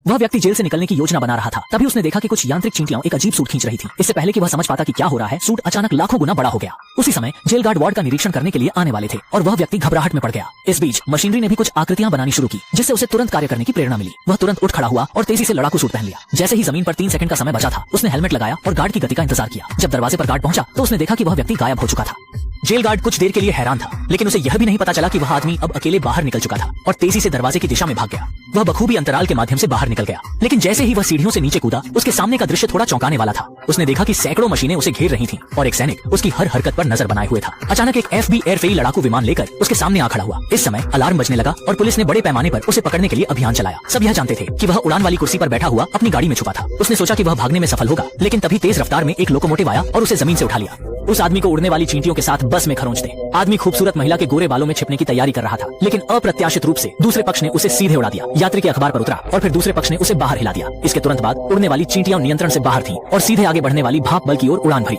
वह व्यक्ति जेल से निकलने की योजना बना रहा था। तभी उसने देखा कि कुछ यांत्रिक चींटियां एक अजीब सूट खींच रही थी। इससे पहले कि वह समझ पाता कि क्या हो रहा है, सूट अचानक लाखों गुना बड़ा हो गया। उसी समय जेल गार्ड वार्ड का निरीक्षण करने के लिए आने वाले थे और वह व्यक्ति घबराहट में पड़ गया। इस बीच मशीनरी ने भी कुछ आकृतियां बनानी शुरू की, जिससे उसे तुरंत कार्य करने की प्रेरणा मिली। वह तुरंत उठ खड़ा हुआ और तेजी से लड़ाकू सूट पहन लिया। जैसे ही जमीन पर 3 सेकंड का समय बचा था, उसने हेलमेट लगाया और गार्ड की गति का इंतजार किया। जब दरवाजे पर गार्ड पहुंचा तो उसने देखा कि वह व्यक्ति गायब हो चुका था। जेल गार्ड कुछ देर के लिए हैरान था, लेकिन उसे यह भी नहीं पता चला कि वह आदमी अब अकेले बाहर निकल चुका था और तेजी से दरवाजे की दिशा में भाग गया। वह बखूबी अंतराल के माध्यम से बाहर निकल गया, लेकिन जैसे ही वह सीढ़ियों से नीचे कूदा, उसके सामने का दृश्य थोड़ा चौंकाने वाला था। उसने देखा कि सैकड़ों मशीनें उसे घेर रही थीं और एक सैनिक उसकी हर हरकत पर नजर बनाए हुए था। अचानक एक FB एयरफेरी लड़ाकू विमान लेकर उसके सामने आ खड़ा हुआ। इस समय अलार्म बजने लगा और पुलिस ने बड़े पैमाने पर उसे पकड़ने के लिए अभियान चलाया। सब यह जानते थे कि वह उड़ान वाली कुर्सी पर बैठा हुआ अपनी गाड़ी में छुपा था। उसने सोचा कि वह भागने में सफल होगा, लेकिन तभी तेज रफ्तार में एक लोकोमोटिव आया और उसे जमीन से उठा लिया। उस आदमी को उड़ने वाली चींटियों के साथ बस में खरोंच दे। आदमी खूबसूरत महिला के गोरे बालों में छिपने की तैयारी कर रहा था, लेकिन अप्रत्याशित रूप से दूसरे पक्ष ने उसे सीधे उड़ा दिया। यात्री के अखबार पर उतरा और फिर दूसरे पक्ष ने उसे बाहर हिला दिया। इसके तुरंत बाद उड़ने वाली चींटियां नियंत्रण से बाहर थीं और सीधे आगे बढ़ने वाली भाप बल की ओर उड़ान भरी।